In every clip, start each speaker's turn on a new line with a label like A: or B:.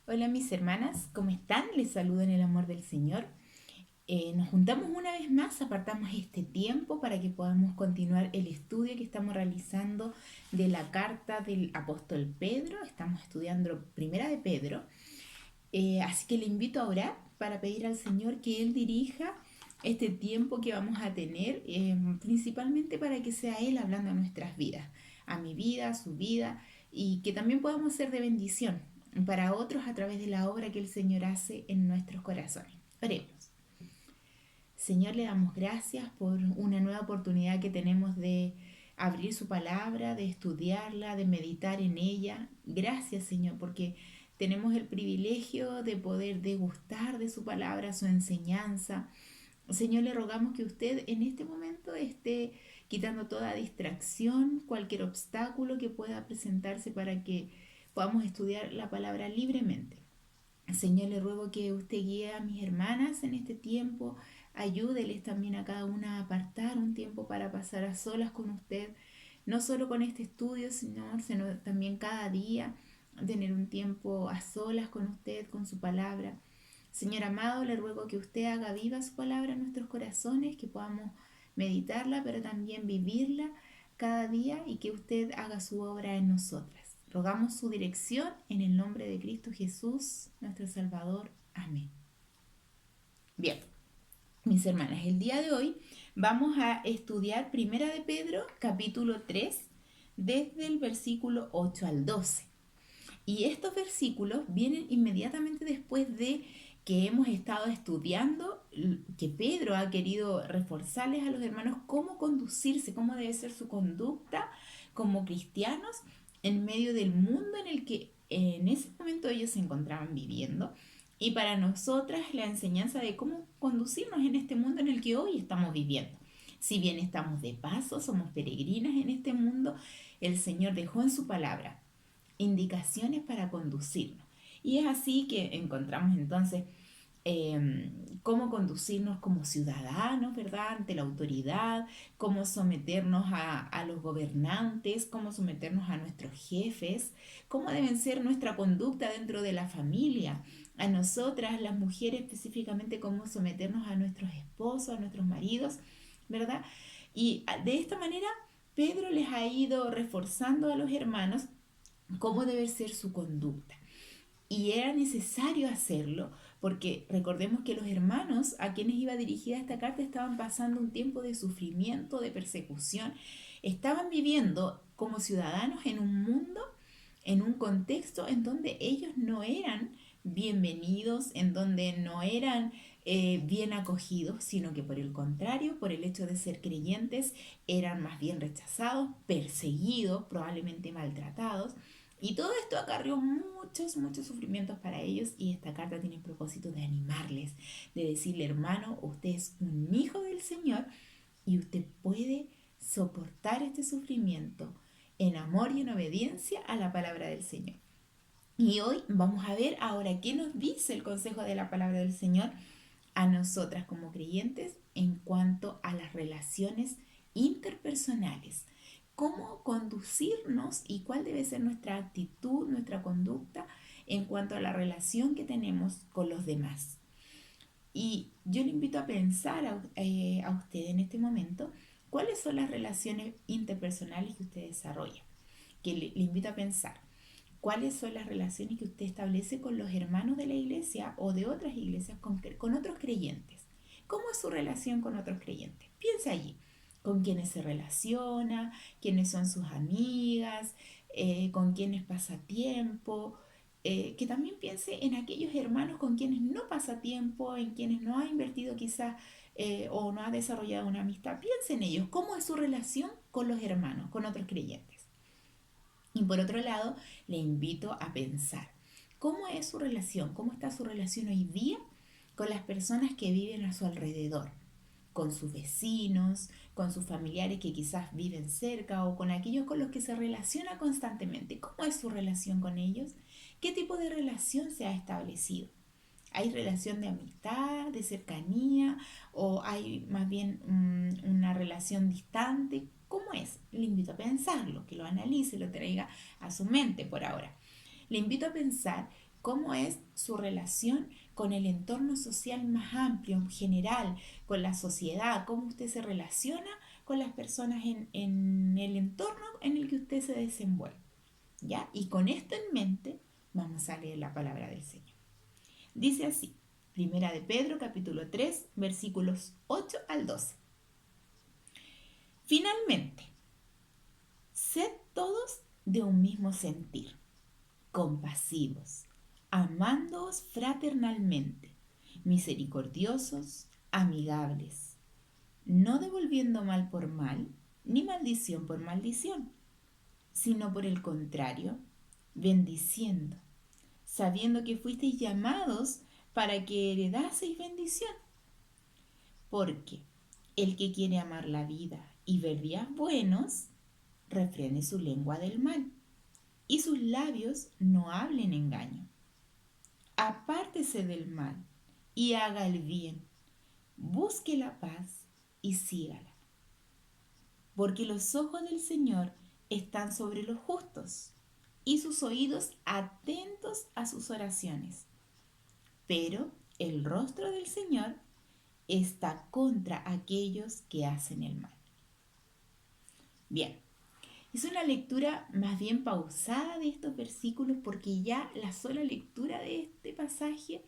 A: Hola mis hermanas, ¿cómo están? Les saludo en el amor del Señor. Nos juntamos una vez más, apartamos este tiempo para que podamos continuar el estudio que estamos realizando de la carta del apóstol Pedro. Estamos estudiando Primera de Pedro. Así que le invito a orar para pedir al Señor que Él dirija este tiempo que vamos a tener, principalmente para que sea Él hablando a nuestras vidas, a mi vida, a su vida, y que también podamos ser de bendición para otros a través de la obra que el Señor hace en nuestros corazones. Oremos. Señor, le damos gracias por una nueva oportunidad que tenemos de abrir su palabra, de estudiarla, de meditar en ella. Gracias, Señor, porque tenemos el privilegio de poder degustar de su palabra, su enseñanza. Señor, le rogamos que usted en este momento esté quitando toda distracción, cualquier obstáculo que pueda presentarse para que podamos estudiar la palabra libremente. Señor, le ruego que usted guíe a mis hermanas en este tiempo, ayúdeles también a cada una a apartar un tiempo para pasar a solas con usted, no solo con este estudio, Señor, sino también cada día tener un tiempo a solas con usted, con su palabra. Señor amado, le ruego que usted haga viva su palabra en nuestros corazones, que podamos meditarla, pero también vivirla cada día y que usted haga su obra en nosotras. Rogamos su dirección en el nombre de Cristo Jesús, nuestro Salvador. Amén. Bien, mis hermanas, el día de hoy vamos a estudiar Primera de Pedro, capítulo 3, desde el versículo 8 al 12. Y estos versículos vienen inmediatamente después de que hemos estado estudiando, que Pedro ha querido reforzarles a los hermanos cómo conducirse, cómo debe ser su conducta como cristianos en medio del mundo en el que en ese momento ellos se encontraban viviendo. Y para nosotras la enseñanza de cómo conducirnos en este mundo en el que hoy estamos viviendo. Si bien estamos de paso, somos peregrinas en este mundo, el Señor dejó en su palabra indicaciones para conducirnos. Y es así que encontramos entonces cómo conducirnos como ciudadanos, ¿verdad? Ante la autoridad, cómo someternos a los gobernantes, cómo someternos a nuestros jefes, cómo deben ser nuestra conducta dentro de la familia, a nosotras, las mujeres específicamente, cómo someternos a nuestros esposos, a nuestros maridos, ¿verdad? Y de esta manera Pedro les ha ido reforzando a los hermanos cómo debe ser su conducta. Y era necesario hacerlo porque recordemos que los hermanos a quienes iba dirigida esta carta estaban pasando un tiempo de sufrimiento, de persecución, estaban viviendo como ciudadanos en un mundo, en un contexto en donde ellos no eran bienvenidos, en donde no eran bien acogidos, sino que por el contrario, por el hecho de ser creyentes, eran más bien rechazados, perseguidos, probablemente maltratados. Y todo esto acarreó muchos sufrimientos para ellos y esta carta tiene el propósito de animarles, de decirle, hermano, usted es un hijo del Señor y usted puede soportar este sufrimiento en amor y en obediencia a la palabra del Señor. Y hoy vamos a ver ahora qué nos dice el consejo de la palabra del Señor a nosotras como creyentes en cuanto a las relaciones interpersonales. Cómo conducirnos y cuál debe ser nuestra actitud, nuestra conducta en cuanto a la relación que tenemos con los demás. Y yo le invito a pensar a usted en este momento cuáles son las relaciones interpersonales que usted desarrolla. Que le invito a pensar cuáles son las relaciones que usted establece con los hermanos de la iglesia o de otras iglesias, con otros creyentes. ¿Cómo es su relación con otros creyentes? Piensa allí, con quiénes se relaciona, quiénes son sus amigas, con quiénes pasa tiempo. Que también piense en aquellos hermanos con quienes no pasa tiempo, en quienes no ha invertido quizás o no ha desarrollado una amistad. Piense en ellos, cómo es su relación con los hermanos, con otros creyentes. Y por otro lado, le invito a pensar, ¿cómo es su relación? ¿Cómo está su relación hoy día con las personas que viven a su alrededor? Con sus vecinos, con sus familiares que quizás viven cerca o con aquellos con los que se relaciona constantemente. ¿Cómo es su relación con ellos? ¿Qué tipo de relación se ha establecido? ¿Hay relación de amistad, de cercanía o hay más bien una relación distante? ¿Cómo es? Le invito a pensarlo, que lo analice, lo traiga a su mente por ahora. Le invito a pensar cómo es su relación con el entorno social más amplio, en general, con la sociedad, cómo usted se relaciona con las personas en el entorno en el que usted se desenvuelve. ¿Ya? Y con esto en mente, vamos a leer la palabra del Señor. Dice así, Primera de Pedro, capítulo 3, versículos 8 al 12. Finalmente, sed todos de un mismo sentir, compasivos, amándoos fraternalmente, misericordiosos, amigables, no devolviendo mal por mal, ni maldición por maldición, sino por el contrario, bendiciendo, sabiendo que fuisteis llamados para que heredaseis bendición. Porque el que quiere amar la vida y ver días buenos, refrene su lengua del mal, y sus labios no hablen engaño. Apártese del mal y haga el bien, busque la paz y sígala. Porque los ojos del Señor están sobre los justos y sus oídos atentos a sus oraciones. Pero el rostro del Señor está contra aquellos que hacen el mal. Bien, es una lectura más bien pausada de estos versículos porque ya la sola lectura de este pasaje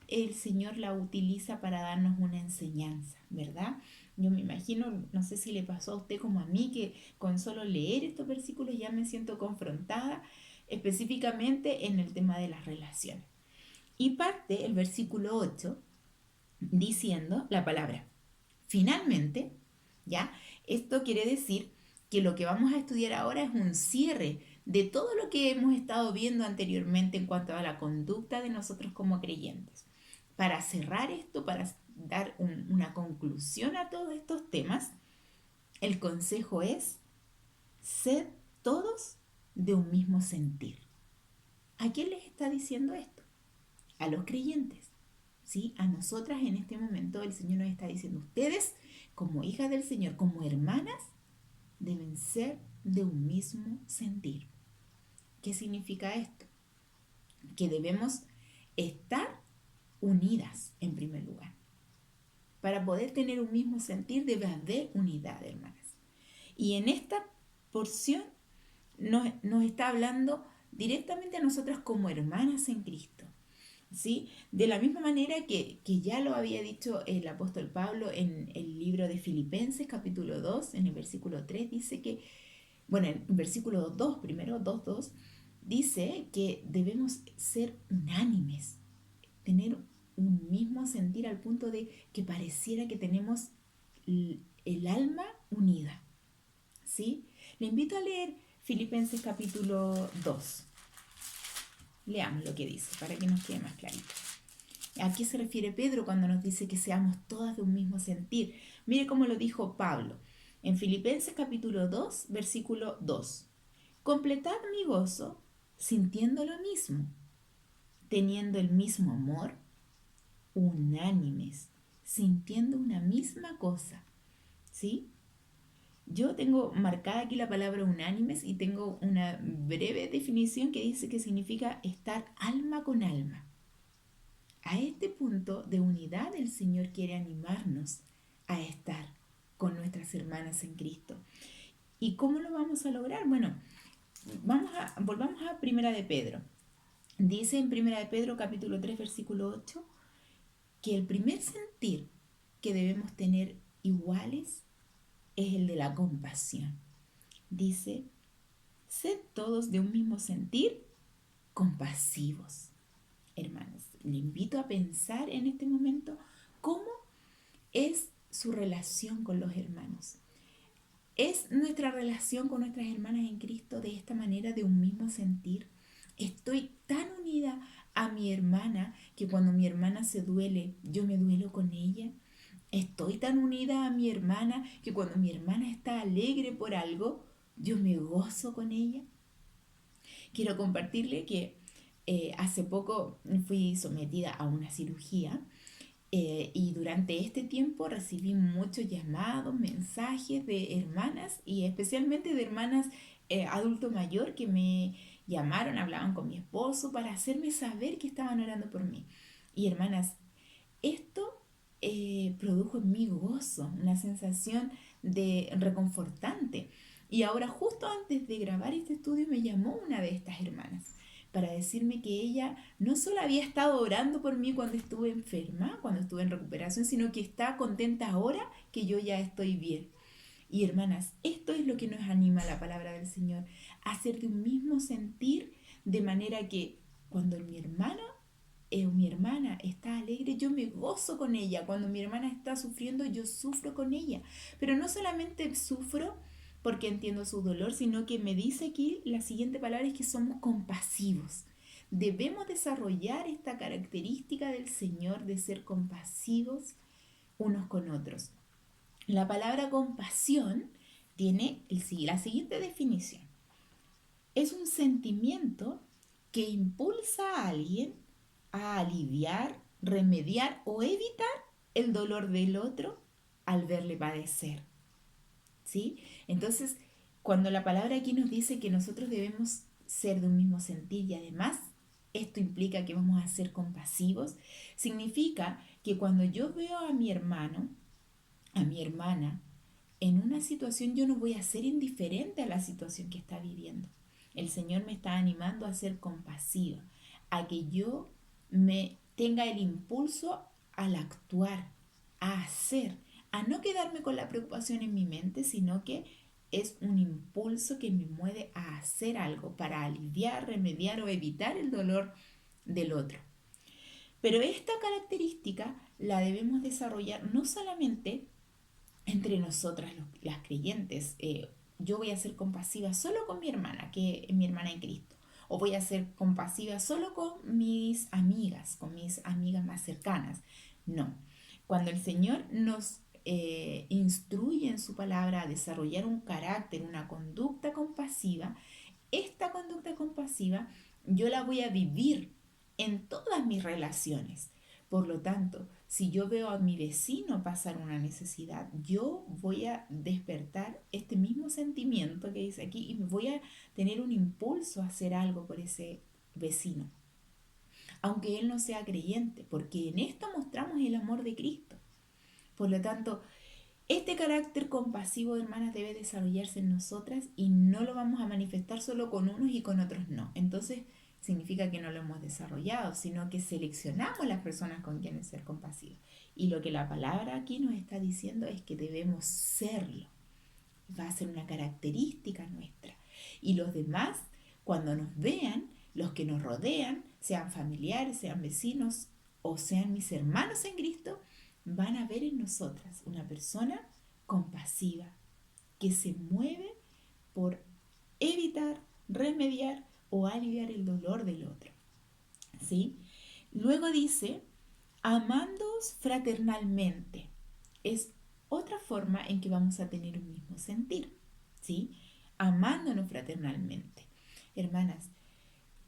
A: el Señor la utiliza para darnos una enseñanza, ¿verdad? Yo me imagino, no sé si le pasó a usted como a mí, que con solo leer estos versículos ya me siento confrontada específicamente en el tema de las relaciones. Y parte el versículo 8 diciendo la palabra finalmente, ¿ya? Esto quiere decir que lo que vamos a estudiar ahora es un cierre de todo lo que hemos estado viendo anteriormente en cuanto a la conducta de nosotros como creyentes. Para cerrar esto, para dar una conclusión a todos estos temas, el consejo es sed todos de un mismo sentir. ¿A quién les está diciendo esto? A los creyentes. ¿Sí? A nosotras en este momento el Señor nos está diciendo, ustedes como hijas del Señor, como hermanas, deben ser de un mismo sentir. ¿Qué significa esto? Que debemos estar unidas en primer lugar. Para poder tener un mismo sentir debe haber unidad, hermanas. Y en esta porción nos está hablando directamente a nosotras como hermanas en Cristo. ¿Sí? De la misma manera que ya lo había dicho el apóstol Pablo en el libro de Filipenses capítulo 2, en el versículo 3, dice que, bueno, en el versículo 2, primero 2, dice que debemos ser unánimes, tener un mismo sentir al punto de que pareciera que tenemos el alma unida. ¿Sí? Le invito a leer Filipenses capítulo 2. Leamos lo que dice para que nos quede más clarito. ¿A qué se refiere Pedro cuando nos dice que seamos todas de un mismo sentir? Mire cómo lo dijo Pablo en Filipenses capítulo 2, versículo 2. Completad mi gozo sintiendo lo mismo, teniendo el mismo amor, unánimes, sintiendo una misma cosa. ¿Sí? Yo tengo marcada aquí la palabra unánimes y tengo una breve definición que dice que significa estar alma con alma. A este punto de unidad el Señor quiere animarnos a estar con nuestras hermanas en Cristo. ¿Y cómo lo vamos a lograr? Bueno, volvamos a Primera de Pedro. Dice en Primera de Pedro capítulo 3 versículo 8 que el primer sentir que debemos tener iguales es el de la compasión. Dice, sed todos de un mismo sentir, compasivos. Hermanos, le invito a pensar en este momento cómo es su relación con los hermanos. ¿Es nuestra relación con nuestras hermanas en Cristo de esta manera, de un mismo sentir? Estoy tan unida a mi hermana que cuando mi hermana se duele, yo me duelo con ella. Estoy tan unida a mi hermana que cuando mi hermana está alegre por algo, yo me gozo con ella. Quiero compartirle que hace poco fui sometida a una cirugía y durante este tiempo recibí muchos llamados, mensajes de hermanas y especialmente de hermanas adulto mayor que me llamaron, hablaban con mi esposo para hacerme saber que estaban orando por mí. Y hermanas, esto produjo en mí gozo, una sensación de reconfortante. Y ahora justo antes de grabar este estudio me llamó una de estas hermanas para decirme que ella no solo había estado orando por mí cuando estuve enferma, cuando estuve en recuperación, sino que está contenta ahora que yo ya estoy bien. Y hermanas, esto es lo que nos anima la palabra del Señor, a ser de un mismo sentir, de manera que cuando mi hermana o mi hermana está alegre, yo me gozo con ella. Cuando mi hermana está sufriendo, yo sufro con ella. Pero no solamente sufro porque entiendo su dolor, sino que me dice aquí la siguiente palabra es que somos compasivos. Debemos desarrollar esta característica del Señor de ser compasivos unos con otros. La palabra compasión tiene la siguiente definición. Es un sentimiento que impulsa a alguien a aliviar, remediar o evitar el dolor del otro al verle padecer. ¿Sí? Entonces, cuando la palabra aquí nos dice que nosotros debemos ser de un mismo sentir y además esto implica que vamos a ser compasivos, significa que cuando yo veo a mi hermano, a mi hermana, en una situación yo no voy a ser indiferente a la situación que está viviendo. El Señor me está animando a ser compasiva, a que yo me tenga el impulso al actuar, a hacer, a no quedarme con la preocupación en mi mente, sino que es un impulso que me mueve a hacer algo para aliviar, remediar o evitar el dolor del otro. Pero esta característica la debemos desarrollar no solamente entre nosotras las creyentes. Yo voy a ser compasiva solo con mi hermana, que es mi hermana en Cristo. O voy a ser compasiva solo con mis amigas más cercanas. No. Cuando el Señor nos instruye en su palabra a desarrollar un carácter, una conducta compasiva, esta conducta compasiva yo la voy a vivir en todas mis relaciones. Por lo tanto, si yo veo a mi vecino pasar una necesidad, yo voy a despertar este mismo sentimiento que dice aquí y voy a tener un impulso a hacer algo por ese vecino, aunque él no sea creyente, porque en esto mostramos el amor de Cristo. Por lo tanto, este carácter compasivo, hermanas, debe desarrollarse en nosotras y no lo vamos a manifestar solo con unos y con otros no. Entonces, significa que no lo hemos desarrollado, sino que seleccionamos las personas con quienes ser compasivos. Y lo que la palabra aquí nos está diciendo es que debemos serlo. Va a ser una característica nuestra. Y los demás, cuando nos vean, los que nos rodean, sean familiares, sean vecinos o sean mis hermanos en Cristo, van a ver en nosotras una persona compasiva que se mueve por evitar, remediar o aliviar el dolor del otro. ¿Sí? Luego dice, amándoos fraternalmente. Es otra forma en que vamos a tener un mismo sentir. ¿Sí? Amándonos fraternalmente. Hermanas,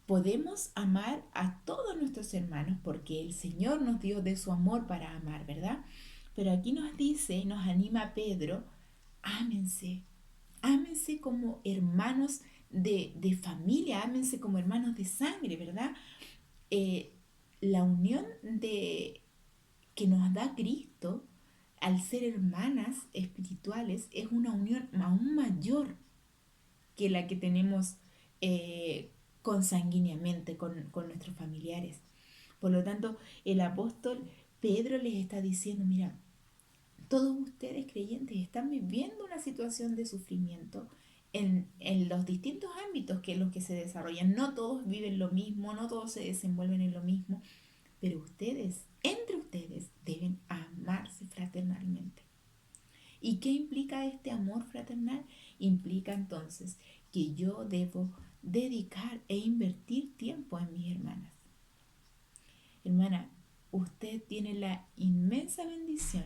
A: podemos amar a todos nuestros hermanos porque el Señor nos dio de su amor para amar, ¿verdad? Pero aquí nos dice, nos anima Pedro, ámense, ámense como hermanos de familia, ámense como hermanos de sangre, ¿verdad? Eh, la unión que nos da Cristo al ser hermanas espirituales es una unión aún mayor que la que tenemos consanguíneamente con nuestros familiares. Por lo tanto, el apóstol Pedro les está diciendo, mira, todos ustedes creyentes están viviendo una situación de sufrimiento en los distintos ámbitos que los que se desarrollan. No todos viven lo mismo, no todos se desenvuelven en lo mismo, pero ustedes, entre ustedes, deben amarse fraternalmente. ¿Y qué implica este amor fraternal? Implica entonces que yo debo dedicar e invertir tiempo en mis hermanas. Hermana, usted tiene la inmensa bendición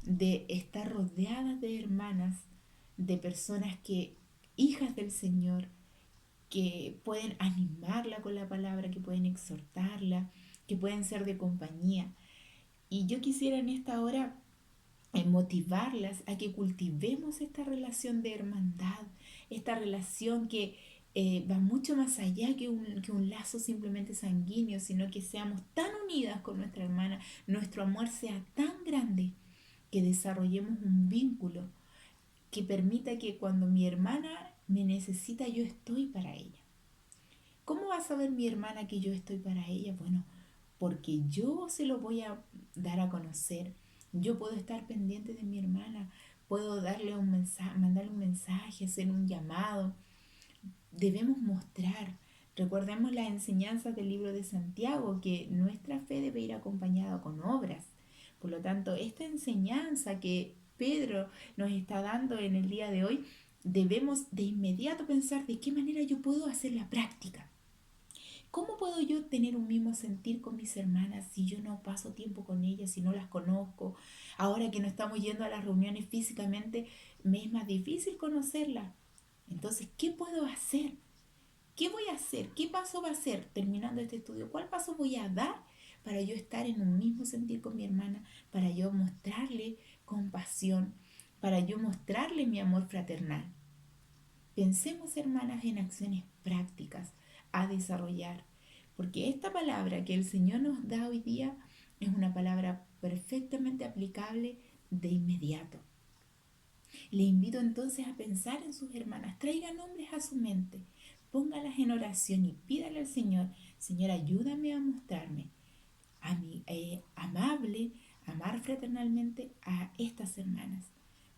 A: de estar rodeada de hermanas, de personas que, hijas del Señor, que pueden animarla con la palabra, que pueden exhortarla, que pueden ser de compañía. Y yo quisiera en esta hora motivarlas a que cultivemos esta relación de hermandad, esta relación que va mucho más allá que un lazo simplemente sanguíneo, sino que seamos tan unidas con nuestra hermana, nuestro amor sea tan grande que desarrollemos un vínculo que permita que cuando mi hermana me necesita, yo estoy para ella. ¿Cómo va a saber mi hermana que yo estoy para ella? Bueno, porque yo se lo voy a dar a conocer. Yo puedo estar pendiente de mi hermana, puedo darle un mensaje, mandarle un mensaje, hacer un llamado. Debemos mostrar. Recordemos las enseñanzas del libro de Santiago, que nuestra fe debe ir acompañada con obras. Por lo tanto, esta enseñanza que Pedro nos está dando en el día de hoy, debemos de inmediato pensar de qué manera yo puedo hacer la práctica. ¿Cómo puedo yo tener un mismo sentir con mis hermanas si yo no paso tiempo con ellas, si no las conozco? Ahora que no estamos yendo a las reuniones físicamente, me es más difícil conocerlas. Entonces, ¿qué puedo hacer? ¿Qué voy a hacer? ¿Qué paso va a ser terminando este estudio? ¿Cuál paso voy a dar para yo estar en un mismo sentir con mi hermana? Para yo mostrarle compasión, para yo mostrarle mi amor fraternal. Pensemos, hermanas, en acciones prácticas a desarrollar, porque esta palabra que el Señor nos da hoy día es una palabra perfectamente aplicable de inmediato. Le invito entonces a pensar en sus hermanas, traiga nombres a su mente, póngalas en oración y pídale al Señor, Señor, ayúdame a mostrarme amable, amar fraternalmente a estas hermanas,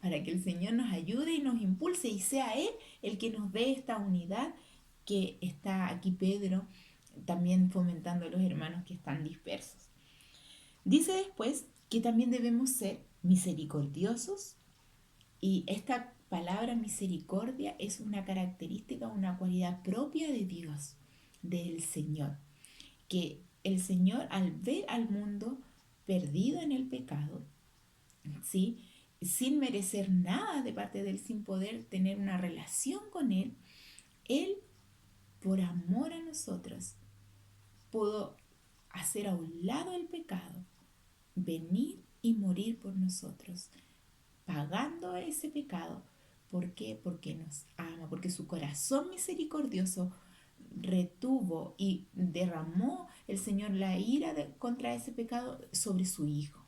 A: para que el Señor nos ayude y nos impulse y sea Él el que nos dé esta unidad que está aquí Pedro también fomentando a los hermanos que están dispersos. Dice después que también debemos ser misericordiosos, y esta palabra misericordia es una característica, una cualidad propia de Dios, del Señor, que el Señor al ver al mundo perdido en el pecado, ¿sí? Sin merecer nada de parte de Él, sin poder tener una relación con Él, por amor a nosotros, pudo hacer a un lado el pecado, venir y morir por nosotros, pagando ese pecado. ¿Por qué? Porque nos ama, porque su corazón misericordioso retuvo y derramó el Señor la ira contra ese pecado sobre su Hijo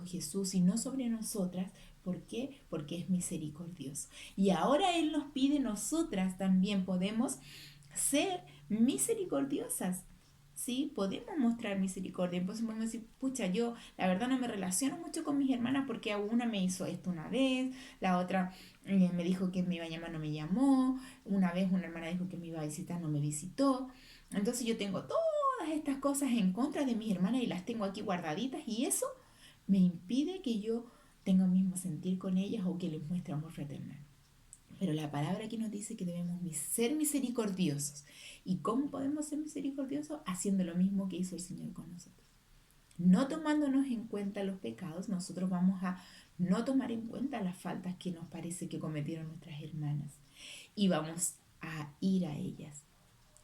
A: Jesús y no sobre nosotras. ¿Por qué? Porque es misericordioso. Y ahora Él nos pide, nosotras también podemos ser misericordiosas. Sí, podemos mostrar misericordia. Entonces podemos decir, pucha, yo la verdad no me relaciono mucho con mis hermanas porque una me hizo esto una vez, la otra me dijo que me iba a llamar, no me llamó, una vez una hermana dijo que me iba a visitar, no me visitó. Entonces yo tengo todas estas cosas en contra de mis hermanas y las tengo aquí guardaditas y eso me impide que yo tenga el mismo sentir con ellas o que les muestre amor fraternal. Pero la palabra aquí nos dice que debemos ser misericordiosos. ¿Y cómo podemos ser misericordiosos? Haciendo lo mismo que hizo el Señor con nosotros. No tomándonos en cuenta los pecados, nosotros vamos a no tomar en cuenta las faltas que nos parece que cometieron nuestras hermanas. Y vamos a ir a ellas,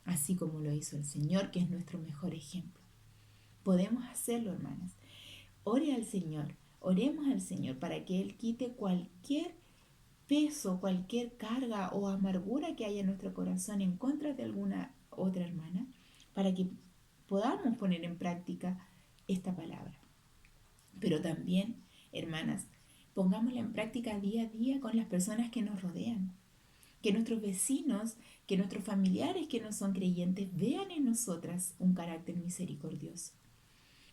A: así como lo hizo el Señor, que es nuestro mejor ejemplo. Podemos hacerlo, hermanas. Ore al Señor, oremos al Señor para que Él quite cualquier peso, cualquier carga o amargura que haya en nuestro corazón en contra de alguna otra hermana, para que podamos poner en práctica esta palabra. Pero también, hermanas, pongámosla en práctica día a día con las personas que nos rodean. Que nuestros vecinos, que nuestros familiares que no son creyentes vean en nosotras un carácter misericordioso.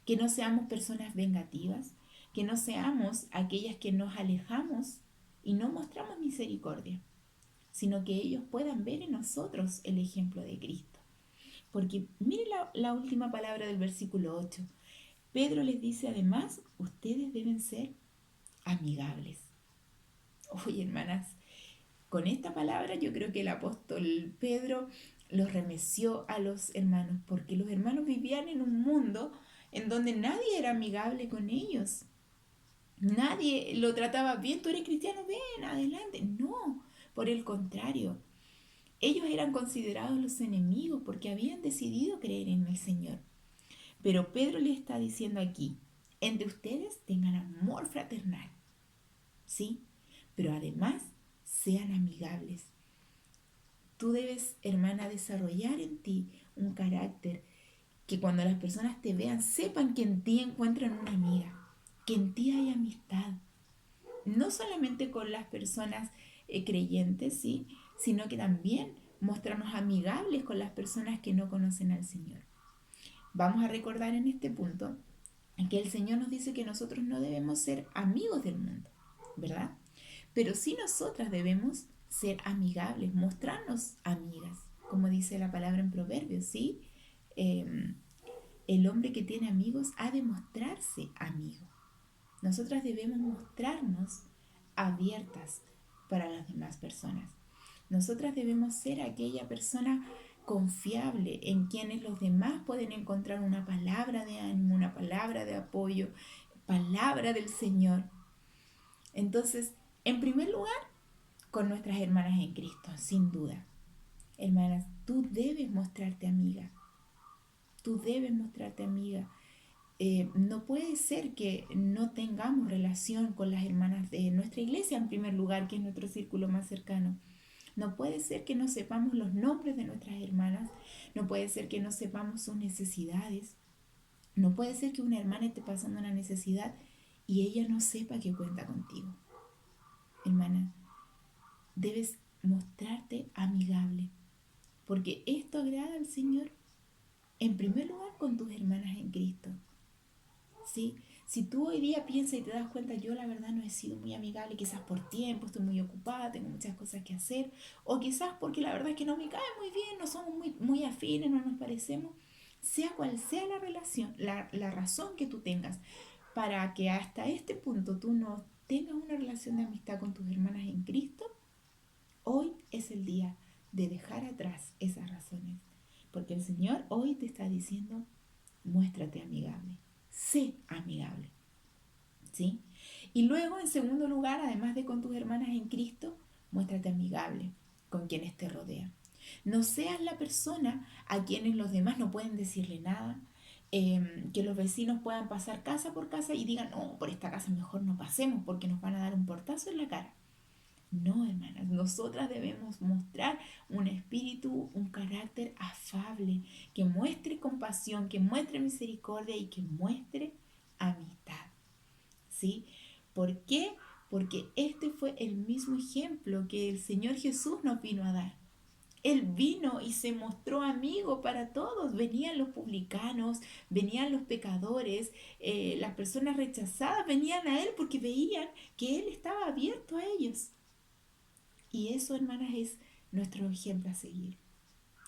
A: Que no seamos personas vengativas, que no seamos aquellas que nos alejamos y no mostramos misericordia, sino que ellos puedan ver en nosotros el ejemplo de Cristo. Porque mire la última palabra del versículo 8. Pedro les dice además, ustedes deben ser amigables. Oye, hermanas, con esta palabra yo creo que el apóstol Pedro los remeció a los hermanos, porque los hermanos vivían en un mundo en donde nadie era amigable con ellos. Nadie lo trataba bien, tú eres cristiano, ven, adelante. No, por el contrario, ellos eran considerados los enemigos porque habían decidido creer en el Señor. Pero Pedro le está diciendo aquí, entre ustedes tengan amor fraternal, ¿sí? Pero además sean amigables. Tú debes, hermana, desarrollar en ti un carácter que cuando las personas te vean sepan que en ti encuentran una amiga, que en ti hay amistad, no solamente con las personas creyentes, ¿sí? Sino que también mostrarnos amigables con las personas que no conocen al Señor. Vamos a recordar en este punto que el Señor nos dice que nosotros no debemos ser amigos del mundo, ¿verdad? Pero sí nosotras debemos ser amigables, mostrarnos amigas, como dice la palabra en Proverbios, ¿sí? Eh, el hombre que tiene amigos ha de mostrarse amigo. Nosotras debemos mostrarnos abiertas para las demás personas. Nosotras debemos ser aquella persona confiable en quienes los demás pueden encontrar una palabra de ánimo, una palabra de apoyo, palabra del Señor. Entonces, en primer lugar, con nuestras hermanas en Cristo, sin duda. Hermanas, tú debes mostrarte amiga. Tú debes mostrarte amiga. No puede ser que no tengamos relación con las hermanas de nuestra iglesia en primer lugar, que es nuestro círculo más cercano. No puede ser que no sepamos los nombres de nuestras hermanas. No puede ser que no sepamos sus necesidades. No puede ser que una hermana esté pasando una necesidad y ella no sepa que cuenta contigo. Hermana, debes mostrarte amigable, porque esto agrada al Señor en primer lugar con tus hermanas en Cristo. ¿Sí? Si tú hoy día piensas y te das cuenta, yo la verdad no he sido muy amigable, quizás por tiempo, estoy muy ocupada, tengo muchas cosas que hacer, o quizás porque la verdad es que no me cae muy bien, no somos muy afines, no nos parecemos, sea cual sea la relación, la razón que tú tengas, para que hasta este punto tú no tengas una relación de amistad con tus hermanas en Cristo, hoy es el día de dejar atrás esas razones, porque el Señor hoy te está diciendo, muéstrate amigable, sé amigable, ¿sí? Y luego, en segundo lugar, además de con tus hermanas en Cristo, muéstrate amigable con quienes te rodean. No seas la persona a quienes los demás no pueden decirle nada, que los vecinos puedan pasar casa por casa y digan, no, por esta casa mejor no pasemos porque nos van a dar un portazo en la cara. No, hermanas, nosotras debemos mostrar un espíritu, un carácter afable, que muestre compasión, que muestre misericordia y que muestre amistad. ¿Sí? ¿Por qué? Porque este fue el mismo ejemplo que el Señor Jesús nos vino a dar. Él vino y se mostró amigo para todos. Venían los publicanos, venían los pecadores, las personas rechazadas venían a Él porque veían que Él estaba abierto a ellos. Y eso, hermanas, es nuestro ejemplo a seguir.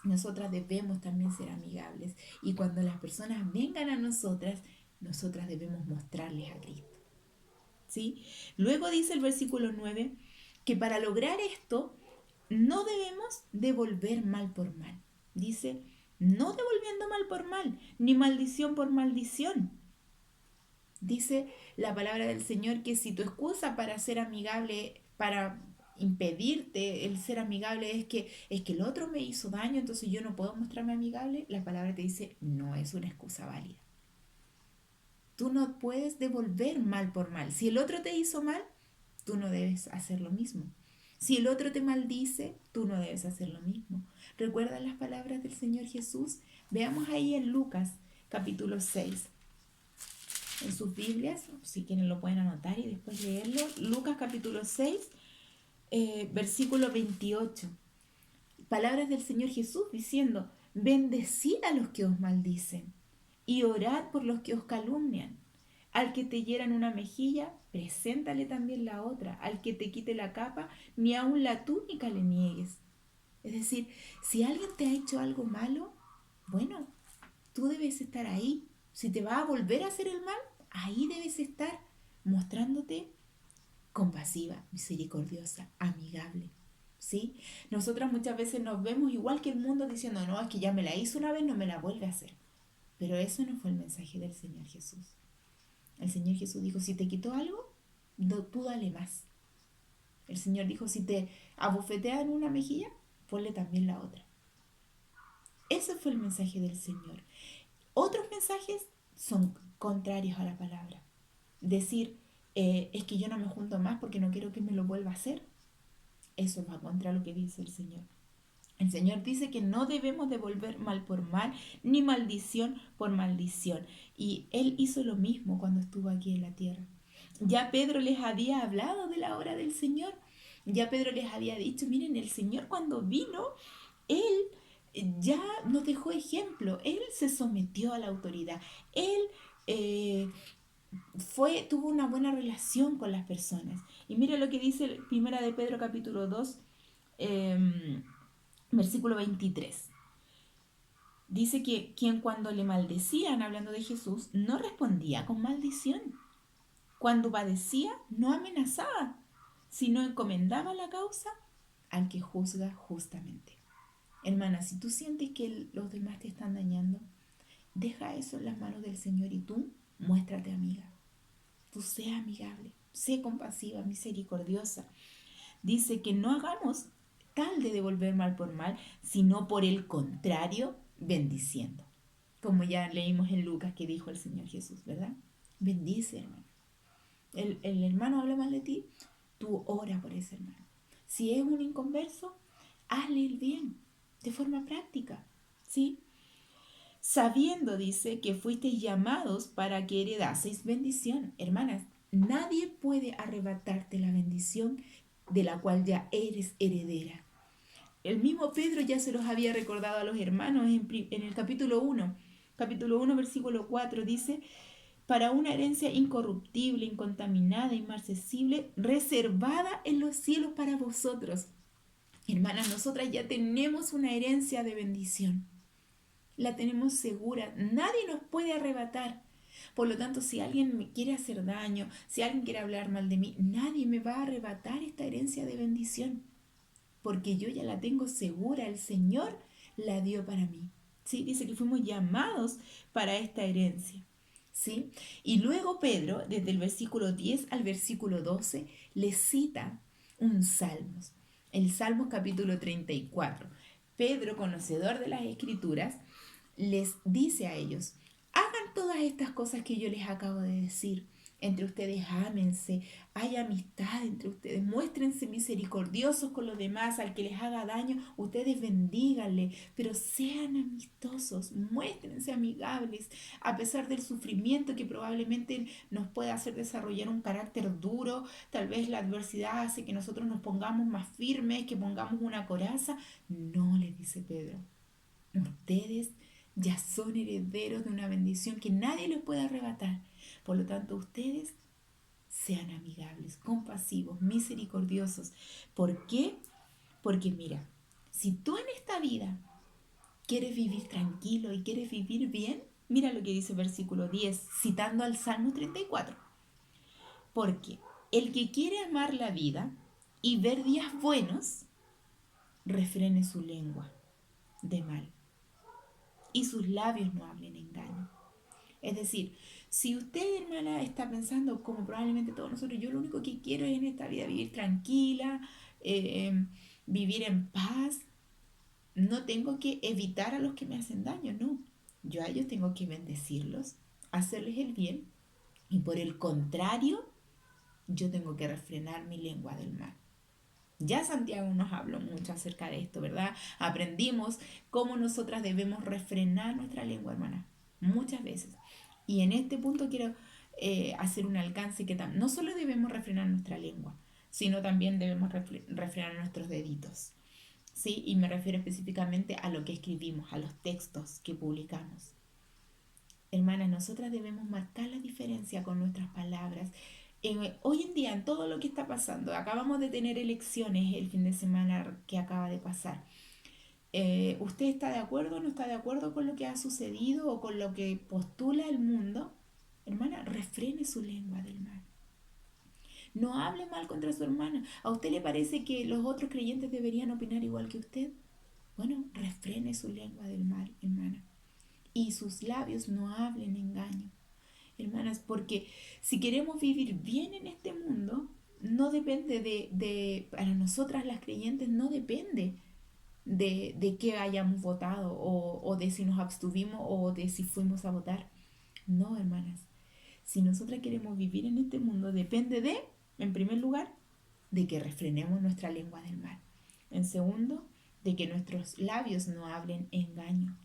A: Nosotras debemos también ser amigables. Y cuando las personas vengan a nosotras, nosotras debemos mostrarles a Cristo. ¿Sí? Luego dice el versículo 9 que para lograr esto no debemos devolver mal por mal. Dice, no devolviendo mal por mal, ni maldición por maldición. Dice la palabra del Señor que si tu excusa para ser amigable, para impedirte el ser amigable es que el otro me hizo daño, entonces yo no puedo mostrarme amigable, la palabra te dice, no es una excusa válida. Tú no puedes devolver mal por mal. Si el otro te hizo mal, tú no debes hacer lo mismo. Si el otro te maldice, tú no debes hacer lo mismo. ¿Recuerdan las palabras del Señor Jesús? Veamos ahí en Lucas capítulo 6. En sus Biblias, si quieren lo pueden anotar y después leerlo. Lucas capítulo 6, versículo 28. Palabras del Señor Jesús diciendo, bendecid a los que os maldicen y orad por los que os calumnian. Al que te hieran una mejilla, preséntale también la otra. Al que te quite la capa, ni aun la túnica le niegues. Es decir, si alguien te ha hecho algo malo, bueno, tú debes estar ahí. Si te va a volver a hacer el mal, ahí debes estar mostrándote compasiva, misericordiosa, amigable. ¿Sí? Nosotras muchas veces nos vemos igual que el mundo diciendo, no, es que ya me la hizo una vez, no me la vuelve a hacer. Pero eso no fue el mensaje del Señor Jesús. El Señor Jesús dijo, si te quitó algo, tú dale más. El Señor dijo, si te abofetean una mejilla, ponle también la otra. Ese fue el mensaje del Señor. Otros mensajes son contrarios a la palabra. Decir, es que yo no me junto más porque no quiero que me lo vuelva a hacer. Eso va contra lo que dice el Señor. El Señor dice que no debemos devolver mal por mal, ni maldición por maldición. Y Él hizo lo mismo cuando estuvo aquí en la tierra. Ya Pedro les había hablado de la obra del Señor. Ya Pedro les había dicho, miren, el Señor cuando vino, Él ya nos dejó ejemplo. Él se sometió a la autoridad. Él eh, tuvo una buena relación con las personas. Y mira lo que dice Primera de Pedro capítulo 2, versículo 23. Dice que quien cuando le maldecían, hablando de Jesús, no respondía con maldición. Cuando padecía, no amenazaba, sino encomendaba la causa al que juzga justamente. Hermana, si tú sientes que los demás te están dañando, deja eso en las manos del Señor y tú muéstrate amiga. Tú sé amigable, sé compasiva, misericordiosa. Dice que no hagamos tal de devolver mal por mal, sino por el contrario, bendiciendo. Como ya leímos en Lucas que dijo el Señor Jesús, ¿verdad? Bendice, hermano. El hermano habla mal de ti, tú ora por ese hermano. Si es un inconverso, hazle el bien, de forma práctica, ¿sí? Sabiendo, dice, que fuisteis llamados para que heredaseis bendición. Hermanas, nadie puede arrebatarte la bendición de la cual ya eres heredera. El mismo Pedro ya se los había recordado a los hermanos en el capítulo 1, versículo 4, dice, para una herencia incorruptible, incontaminada, inmarcesible, reservada en los cielos para vosotros. Hermanas, nosotras ya tenemos una herencia de bendición. La tenemos segura. Nadie nos puede arrebatar. Por lo tanto, si alguien me quiere hacer daño, si alguien quiere hablar mal de mí, nadie me va a arrebatar esta herencia de bendición. Porque yo ya la tengo segura. El Señor la dio para mí. ¿Sí? Dice que fuimos llamados para esta herencia. ¿Sí? Y luego Pedro, desde el versículo 10 al versículo 12, le cita un Salmos. El Salmos capítulo 34. Pedro, conocedor de las Escrituras, les dice a ellos, hagan todas estas cosas que yo les acabo de decir. Entre ustedes ámense, hay amistad entre ustedes, muéstrense misericordiosos con los demás, al que les haga daño, ustedes bendíganle, pero sean amistosos, muéstrense amigables, a pesar del sufrimiento que probablemente nos pueda hacer desarrollar un carácter duro, tal vez la adversidad hace que nosotros nos pongamos más firmes, que pongamos una coraza. No, le dice Pedro, ustedes ya son herederos de una bendición que nadie les puede arrebatar. Por lo tanto, ustedes sean amigables, compasivos, misericordiosos. ¿Por qué? Porque mira, si tú en esta vida quieres vivir tranquilo y quieres vivir bien, mira lo que dice el versículo 10, citando al Salmo 34. Porque el que quiere amar la vida y ver días buenos, refrene su lengua de mal y sus labios no hablen engaño. Es decir, si usted, hermana, está pensando, como probablemente todos nosotros, yo lo único que quiero es en esta vida vivir tranquila, vivir en paz, no tengo que evitar a los que me hacen daño, no. Yo a ellos tengo que bendecirlos, hacerles el bien, y por el contrario, yo tengo que refrenar mi lengua del mal. Ya Santiago nos habló mucho acerca de esto, ¿verdad? Aprendimos cómo nosotras debemos refrenar nuestra lengua, hermana, muchas veces. Y en este punto quiero hacer un alcance que no solo debemos refrenar nuestra lengua, sino también debemos refrenar nuestros deditos. ¿Sí? Y me refiero específicamente a lo que escribimos, a los textos que publicamos. Hermanas, nosotras debemos marcar la diferencia con nuestras palabras. Hoy en día, en todo lo que está pasando, acabamos de tener elecciones el fin de semana que acaba de pasar. ¿Usted está de acuerdo o no está de acuerdo con lo que ha sucedido o con lo que postula el mundo? Hermana, refrene su lengua del mal. No hable mal contra su hermana. ¿A usted le parece que los otros creyentes deberían opinar igual que usted? Bueno, refrene su lengua del mal, hermana. Y sus labios no hablen engaño. Hermanas, porque si queremos vivir bien en este mundo, no depende para nosotras las creyentes, no depende de qué hayamos votado o de si nos abstuvimos o de si fuimos a votar. No, hermanas. Si nosotras queremos vivir en este mundo, depende en primer lugar, de que refrenemos nuestra lengua del mal. En segundo, de que nuestros labios no hablen engaño.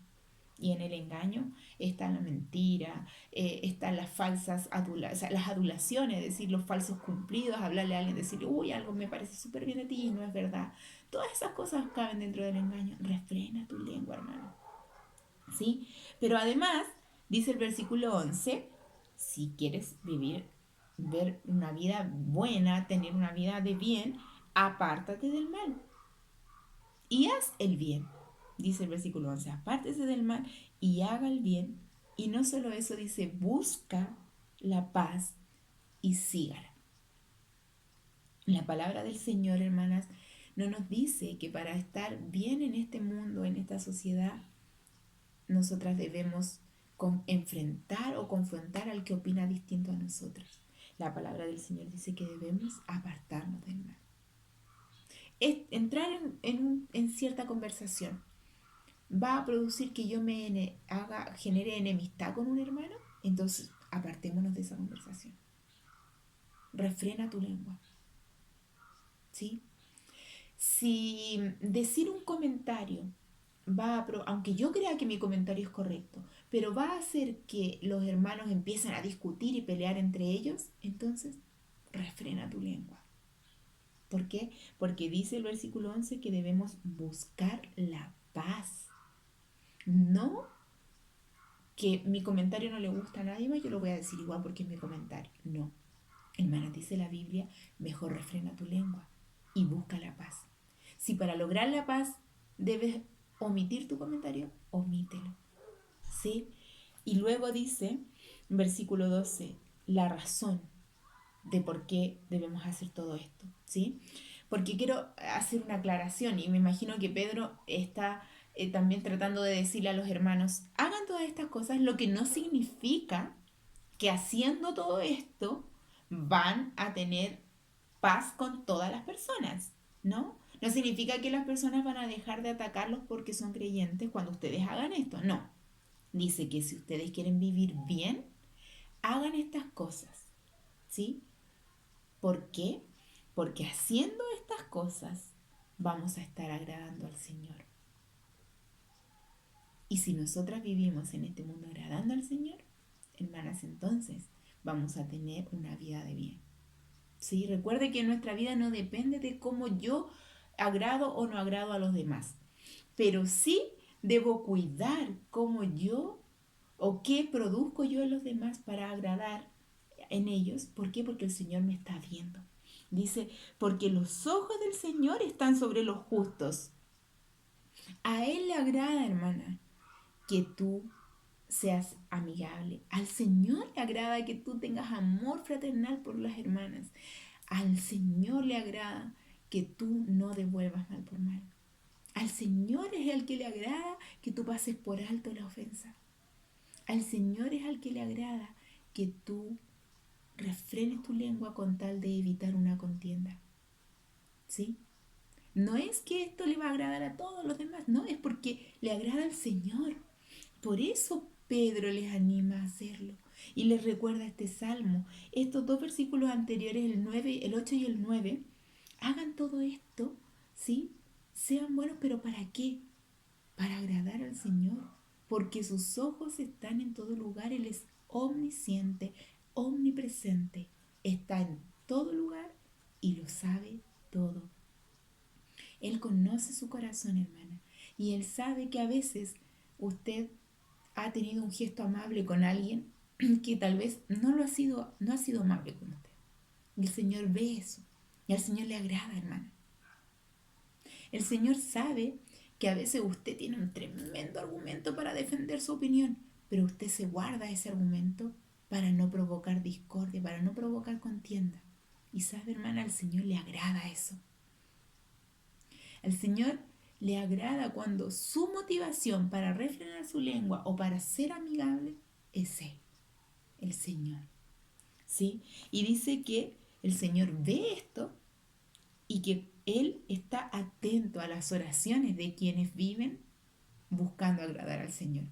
A: Y en el engaño está la mentira, están las falsas o sea, las adulaciones, es decir, los falsos cumplidos, hablarle a alguien, decirle, uy, algo me parece súper bien de ti y no es verdad. Todas esas cosas caben dentro del engaño. Refrena tu lengua, hermano. ¿Sí? Pero además, dice el versículo 11, si quieres ver una vida buena, tener una vida de bien, apártate del mal y haz el bien. Dice el versículo 11, apártese del mal y haga el bien. Y no solo eso, dice, busca la paz y sígala. La palabra del Señor, hermanas, no nos dice que para estar bien en este mundo, en esta sociedad, nosotras debemos enfrentar o confrontar al que opina distinto a nosotras. La palabra del Señor dice que debemos apartarnos del mal. Es entrar en cierta conversación va a producir que yo genere enemistad con un hermano, entonces apartémonos de esa conversación. Refrena tu lengua. ¿Sí? Si decir un comentario aunque yo crea que mi comentario es correcto, pero va a hacer que los hermanos empiecen a discutir y pelear entre ellos, entonces refrena tu lengua. ¿Por qué? Porque dice el versículo 11 que debemos buscar la paz. No que mi comentario no le gusta a nadie más, yo lo voy a decir igual porque es mi comentario. No. Hermana, dice la Biblia, mejor refrena tu lengua y busca la paz. Si para lograr la paz debes omitir tu comentario, omítelo. ¿Sí? Y luego dice, versículo 12, la razón de por qué debemos hacer todo esto. ¿Sí? Porque quiero hacer una aclaración y me imagino que Pedro está también tratando de decirle a los hermanos, hagan todas estas cosas, lo que no significa que haciendo todo esto van a tener paz con todas las personas, ¿no? No significa que las personas van a dejar de atacarlos porque son creyentes cuando ustedes hagan esto, no. Dice que si ustedes quieren vivir bien, hagan estas cosas, ¿sí? ¿Por qué? Porque haciendo estas cosas vamos a estar agradando al Señor. Y si nosotras vivimos en este mundo agradando al Señor, hermanas, entonces vamos a tener una vida de bien. ¿Sí? Recuerde que nuestra vida no depende de cómo yo agrado o no agrado a los demás, pero sí debo cuidar cómo yo o qué produzco yo en los demás para agradar en ellos. ¿Por qué? Porque el Señor me está viendo. Dice, porque los ojos del Señor están sobre los justos. A Él le agrada, hermana, que tú seas amigable. Al Señor le agrada que tú tengas amor fraternal por las hermanas. Al Señor le agrada que tú no devuelvas mal por mal. Al Señor es el que le agrada que tú pases por alto la ofensa. Al Señor es al que le agrada que tú refrenes tu lengua con tal de evitar una contienda. ¿Sí? No es que esto le va a agradar a todos los demás, no, es porque le agrada al Señor. Por eso Pedro les anima a hacerlo y les recuerda este salmo. Estos dos versículos anteriores, el 8 y el 9, hagan todo esto, ¿sí? Sean buenos, pero ¿para qué? Para agradar al Señor, porque sus ojos están en todo lugar, Él es omnisciente, omnipresente, está en todo lugar y lo sabe todo. Él conoce su corazón, hermana, y Él sabe que a veces usted ha tenido un gesto amable con alguien que tal vez no ha sido amable con usted. Y el Señor ve eso, y al Señor le agrada, hermana. El Señor sabe que a veces usted tiene un tremendo argumento para defender su opinión, pero usted se guarda ese argumento para no provocar discordia, para no provocar contienda. Y sabe, hermana, al Señor le agrada eso. Al Señor le agrada cuando su motivación para refrenar su lengua o para ser amigable es Él, el Señor. ¿Sí? Y dice que el Señor ve esto y que Él está atento a las oraciones de quienes viven buscando agradar al Señor.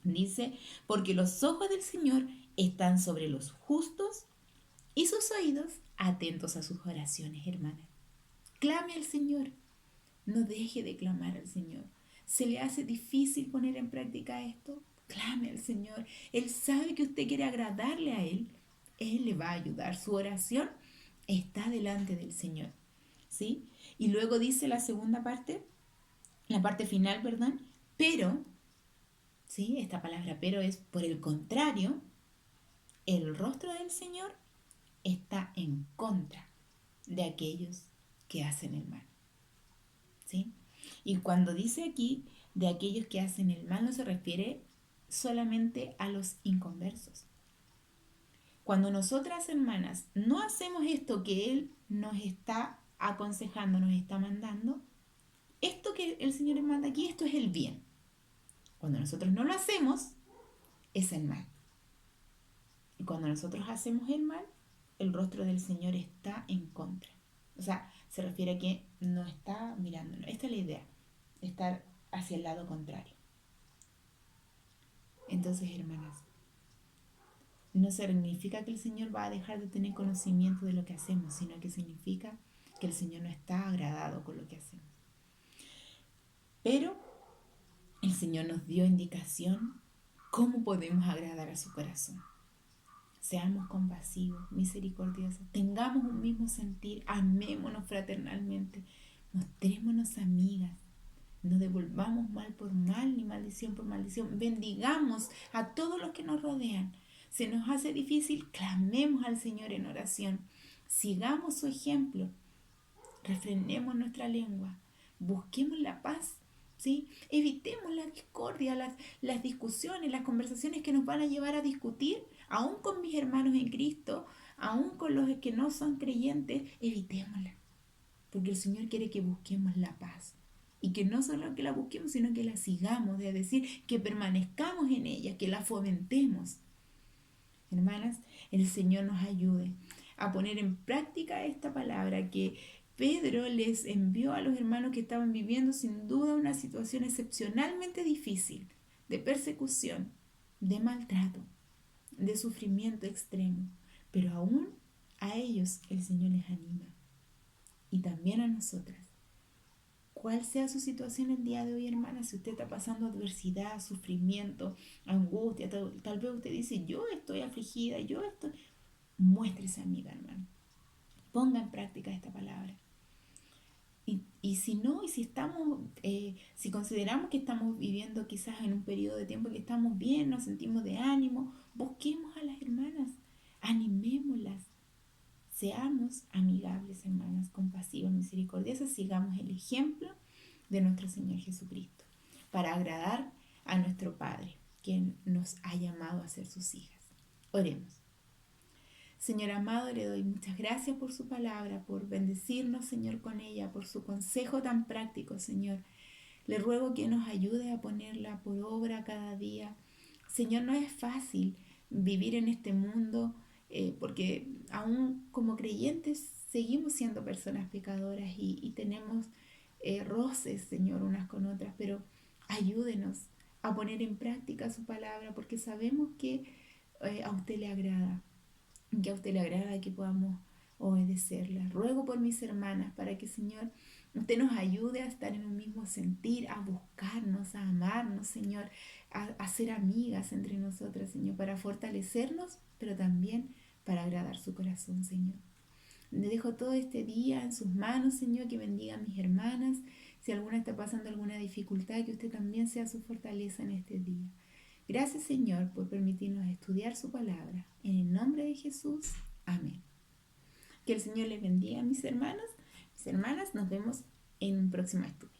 A: Dice, porque los ojos del Señor están sobre los justos y sus oídos atentos a sus oraciones, hermana. Clame al Señor. No deje de clamar al Señor. ¿Se le hace difícil poner en práctica esto? Clame al Señor. Él sabe que usted quiere agradarle a Él. Él le va a ayudar. Su oración está delante del Señor. ¿Sí? Y luego dice la segunda parte, la parte final, perdón, pero, ¿sí? Esta palabra pero es por el contrario, el rostro del Señor está en contra de aquellos que hacen el mal. ¿Sí? Y cuando dice aquí de aquellos que hacen el mal, no se refiere solamente a los inconversos. Cuando nosotras, hermanas, no hacemos esto que Él nos está aconsejando, nos está mandando, esto que el Señor nos manda aquí, esto es el bien. Cuando nosotros no lo hacemos, es el mal. Y cuando nosotros hacemos el mal, el rostro del Señor está en contra. O sea, se refiere a que no está mirándonos. Esta es la idea, estar hacia el lado contrario. Entonces, hermanas, no significa que el Señor va a dejar de tener conocimiento de lo que hacemos, sino que significa que el Señor no está agradado con lo que hacemos. Pero el Señor nos dio indicación cómo podemos agradar a su corazón. Seamos compasivos, misericordiosos, tengamos un mismo sentir, amémonos fraternalmente, mostrémonos amigas, no devolvamos mal por mal ni maldición por maldición, bendigamos a todos los que nos rodean. Se nos hace difícil, clamemos al Señor en oración, sigamos su ejemplo, refrenemos nuestra lengua, busquemos la paz. ¿Sí? Evitemos la discordia, las discusiones, las conversaciones que nos van a llevar a discutir, aún con mis hermanos en Cristo, aún con los que no son creyentes, evitémosla. Porque el Señor quiere que busquemos la paz. Y que no solo que la busquemos, sino que la sigamos, es decir, que permanezcamos en ella, que la fomentemos. Hermanas, el Señor nos ayude a poner en práctica esta palabra que Pedro les envió a los hermanos que estaban viviendo sin duda una situación excepcionalmente difícil, de persecución, de maltrato, de sufrimiento extremo. Pero aún a ellos el Señor les anima. Y también a nosotras. Cuál sea su situación el día de hoy, hermana, si usted está pasando adversidad, sufrimiento, angustia, tal vez usted dice, yo estoy afligida, yo estoy... Muéstrese amiga, hermano. Ponga en práctica esta palabra. Y si no, y si estamos, si consideramos que estamos viviendo quizás en un periodo de tiempo que estamos bien, nos sentimos de ánimo, busquemos a las hermanas, animémoslas, seamos amigables, hermanas, compasivas, misericordiosas, sigamos el ejemplo de nuestro Señor Jesucristo, para agradar a nuestro Padre, quien nos ha llamado a ser sus hijas. Oremos. Señor amado, le doy muchas gracias por su palabra, por bendecirnos, Señor, con ella, por su consejo tan práctico, Señor. Le ruego que nos ayude a ponerla por obra cada día. Señor, no es fácil vivir en este mundo porque aún como creyentes seguimos siendo personas pecadoras y tenemos roces, Señor, unas con otras, pero ayúdenos a poner en práctica su palabra porque sabemos que a usted le agrada. Que a usted le agrada que podamos obedecerla. Ruego por mis hermanas para que, Señor, usted nos ayude a estar en un mismo sentir, a buscarnos, a amarnos, Señor, a ser amigas entre nosotras, Señor, para fortalecernos, pero también para agradar su corazón, Señor. Le dejo todo este día en sus manos, Señor, que bendiga a mis hermanas. Si alguna está pasando alguna dificultad, que usted también sea su fortaleza en este día. Gracias, Señor, por permitirnos estudiar su palabra. En el nombre de Jesús. Amén. Que el Señor les bendiga, mis hermanos, mis hermanas. Nos vemos en un próximo estudio.